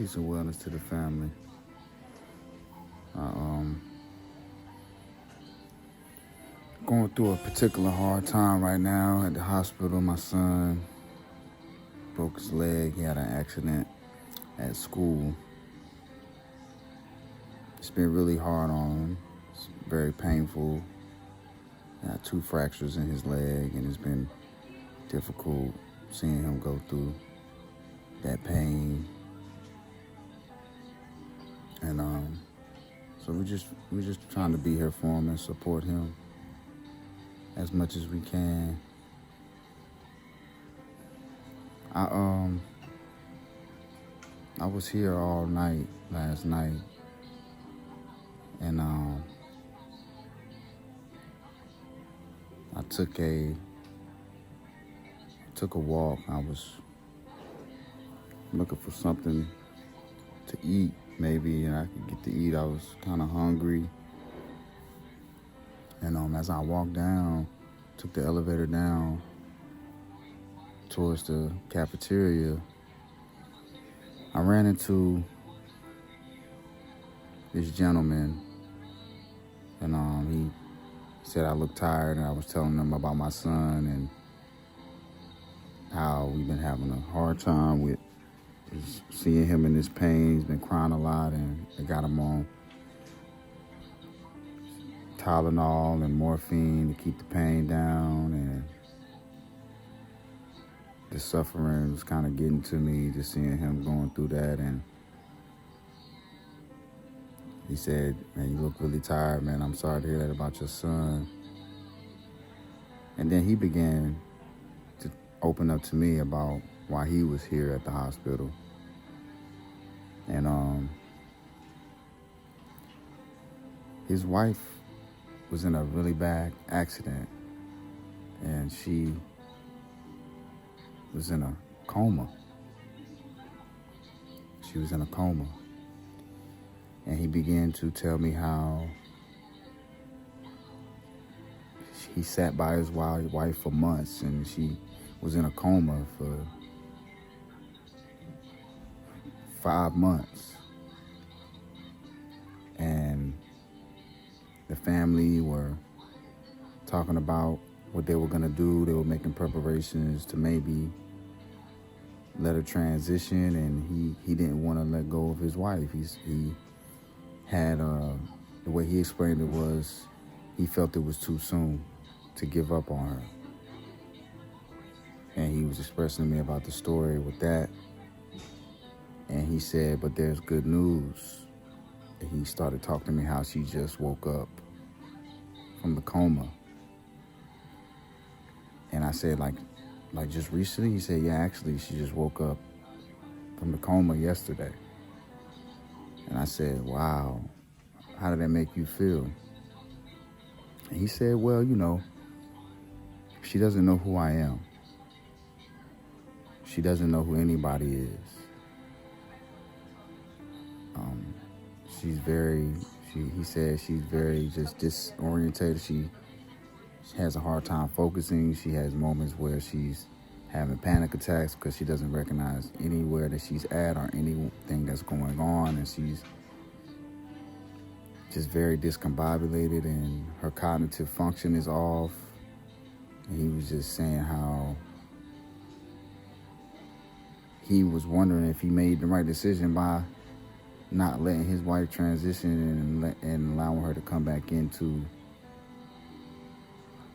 Peace and wellness to the family. I, going through a particular hard time right now at the hospital. My son broke his leg. He had an accident at school. It's been really hard on him. It's very painful. He had 2 fractures in his leg, and it's been difficult seeing him go through that pain. And so we're just trying to be here for him and support him as much as we can. I was here all night last night, and I took a walk. I was looking for something to eat, maybe, and I could get to eat. I was kind of hungry, and as I walked down, took the elevator down towards the cafeteria, I ran into this gentleman, and he said I looked tired, and I was telling him about my son and how we've been having a hard time with seeing him in his pain. He's been crying a lot, and they got him on Tylenol and morphine to keep the pain down, and the suffering was kind of getting to me, just seeing him going through that. And he said, "Man, you look really tired, man. I'm sorry to hear that about your son." And then he began to open up to me about why he was here at the hospital. And his wife was in a really bad accident, and she was in a coma. She was in a coma. And he began to tell me how he sat by his wife for months, and she was in a coma for 5 months. And the family were talking about what they were going to do. They were making preparations to maybe let her transition, and he didn't want to let go of his wife. He had, the way he explained it was, he felt it was too soon to give up on her. And he was expressing to me about the story with that. And he said, but there's good news. And he started talking to me how she just woke up from the coma. And I said, like just recently? He said, yeah, actually, she just woke up from the coma yesterday. And I said, wow, how did that make you feel? And he said, well, she doesn't know who I am. She doesn't know who anybody is. He said she's very just disorientated. She has a hard time focusing. She has moments where she's having panic attacks because she doesn't recognize anywhere that she's at or anything that's going on. And she's just very discombobulated, and her cognitive function is off. And he was just saying how he was wondering if he made the right decision by not letting his wife transition and allowing her to come back into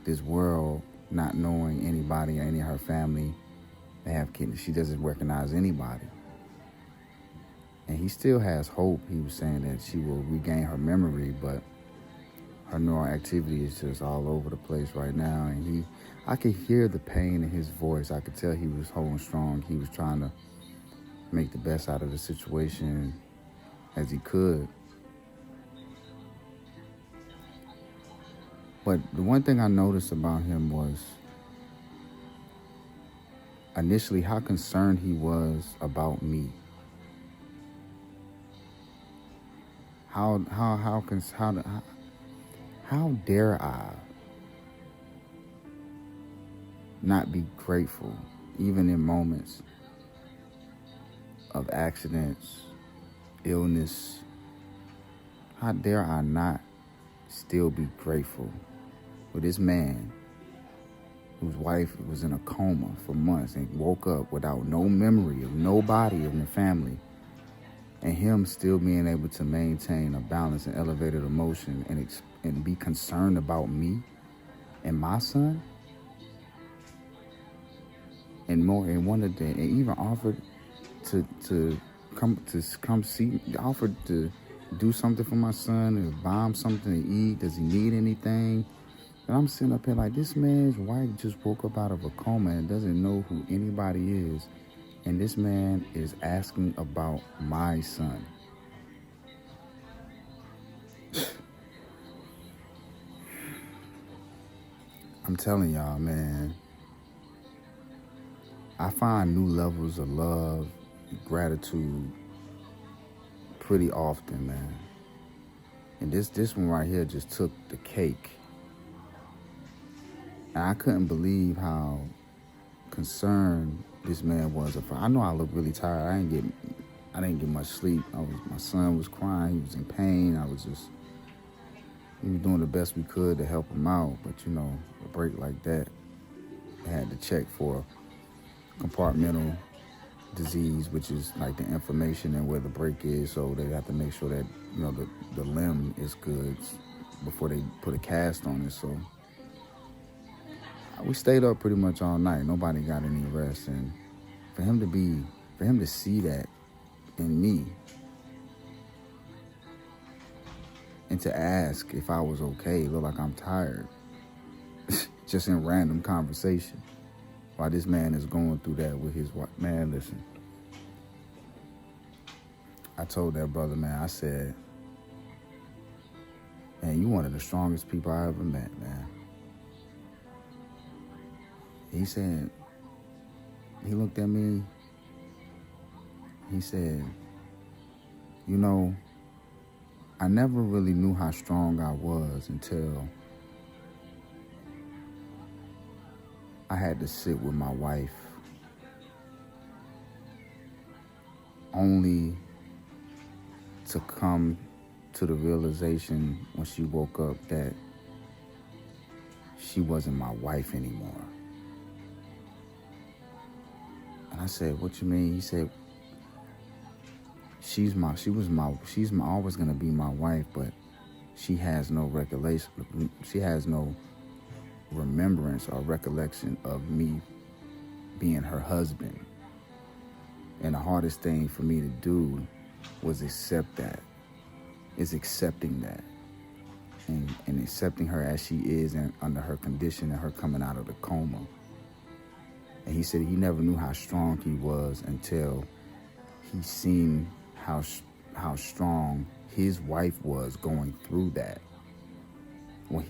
this world, not knowing anybody or any of her family. They have kids. She doesn't recognize anybody. And he still has hope. He was saying that she will regain her memory, but her neural activity is just all over the place right now. And I could hear the pain in his voice. I could tell he was holding strong. He was trying to make the best out of the situation as he could. But the one thing I noticed about him was initially how concerned he was about me. How dare I not be grateful, even in moments of accidents illness, how dare I not still be grateful for this man whose wife was in a coma for months and woke up without no memory of nobody in the family, and him still being able to maintain a balanced and elevated emotion and be concerned about me and my son, and more, and wanted to, and even offered to come see, offered to do something for my son and buy him something to eat. Does he need anything? And I'm sitting up here like, this man's wife just woke up out of a coma and doesn't know who anybody is. And this man is asking about my son. I'm telling y'all, man, I find new levels of love and gratitude pretty often, man. And this one right here just took the cake. And I couldn't believe how concerned this man was. I know I look really tired. I didn't get much sleep. My son was crying. He was in pain. We were doing the best we could to help him out. But you know, a break like that, I had to check for compartmental disease, which is like the inflammation and where the break is. So they have to make sure that, you know, the limb is good before they put a cast on it. So we stayed up pretty much all night. Nobody got any rest. And for him to see that in me and to ask if I was okay, look like I'm tired, just in random conversation, while this man is going through that with his wife. Man, listen, I told that brother, man, I said, man, you one of the strongest people I ever met, man. He said, he looked at me, he said, you know, I never really knew how strong I was until I had to sit with my wife, only to come to the realization when she woke up that she wasn't my wife anymore. And I said, what you mean? He said, she's always gonna be my wife, but she has no recollection. She has no remembrance or recollection of me being her husband. And the hardest thing for me to do was accepting that. And accepting her as she is and under her condition and her coming out of the coma. And he said he never knew how strong he was until he seen how strong his wife was going through that.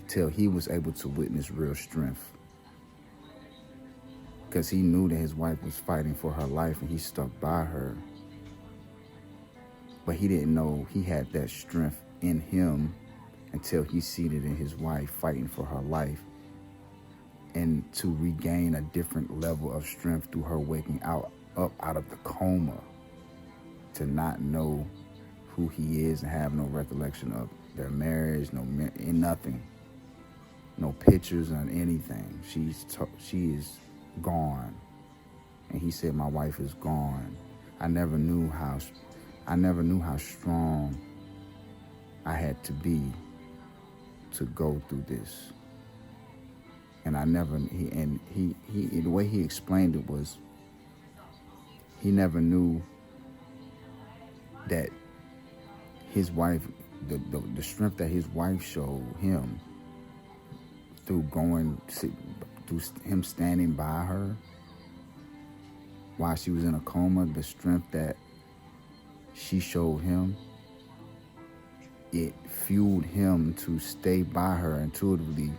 Till he was able to witness real strength. Because he knew that his wife was fighting for her life and he stuck by her. But he didn't know he had that strength in him until he seen it in his wife fighting for her life. And to regain a different level of strength through her waking up out of the coma, to not know who he is and have no recollection of their marriage, nothing, no pictures or anything. She is gone. And he said, my wife is gone. I never knew how strong I had to be to go through this. And the way he explained it was, he never knew that his wife, the strength that his wife showed him through him standing by her while she was in a coma, the strength that she showed him, it fueled him to stay by her intuitively,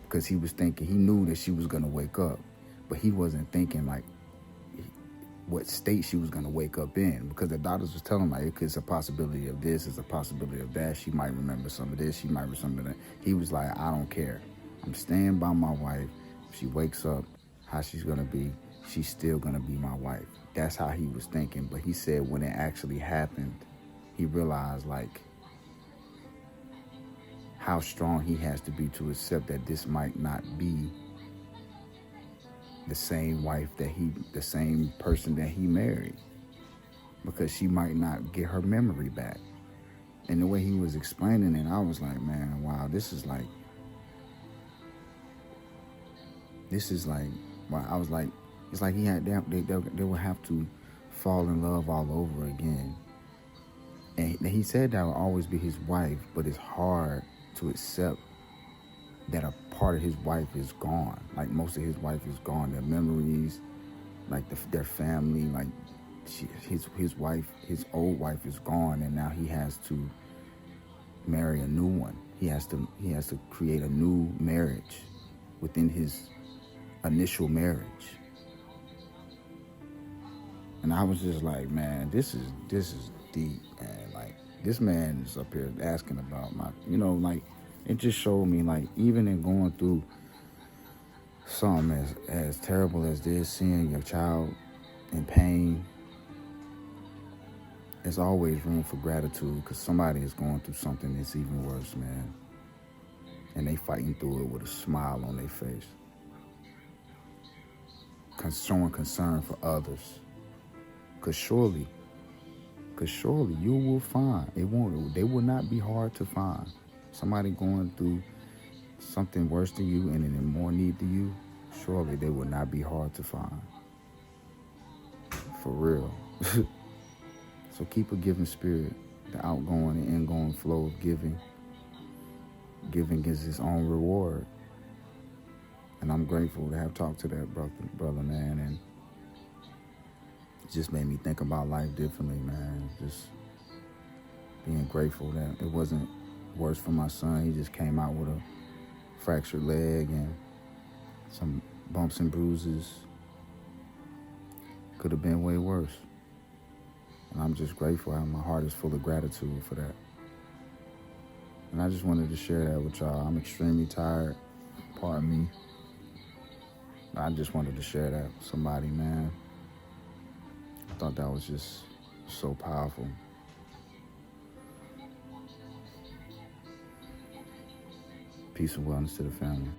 because he knew that she was going to wake up, but he wasn't thinking like what state she was going to wake up in, because the doctors was telling him like, it's a possibility of this, it's a possibility of that, she might remember some of this, she might remember some of that. He was like, I don't care, I'm staying by my wife. If she wakes up, how she's going to be, she's still gonna be my wife. That's how he was thinking. But he said when it actually happened, he realized like how strong he has to be to accept that this might not be the same wife the same person that he married, because she might not get her memory back. And the way he was explaining it, I was like, man, wow, this is like, wow. I was like, it's like they would have to fall in love all over again. And he said that would always be his wife, but it's hard to accept that a part of his wife is gone. Like most of his wife is gone. Their memories, like their family, like his wife, his old wife is gone, and now he has to marry a new one. He has to create a new marriage within his initial marriage. And I was just like, man, this is deep, man. Like this man is up here asking about my, like it just showed me like even in going through something as terrible as this, seeing your child in pain, there's always room for gratitude, because somebody is going through something that's even worse, man. And they fighting through it with a smile on their face, showing concern for others. Because surely you will find, they will not be hard to find. Somebody going through something worse than you and in more need than you, surely they will not be hard to find. For real. So keep a giving spirit, the outgoing and ingoing flow of giving. Giving is its own reward. And I'm grateful to have talked to that brother, man. And it just made me think about life differently, man. Just being grateful that it wasn't worse for my son. He just came out with a fractured leg and some bumps and bruises. Could have been way worse. And I'm just grateful. My heart is full of gratitude for that. And I just wanted to share that with y'all. I'm extremely tired. Pardon me. I just wanted to share that with somebody, man. I thought that was just so powerful. Peace and wellness to the family.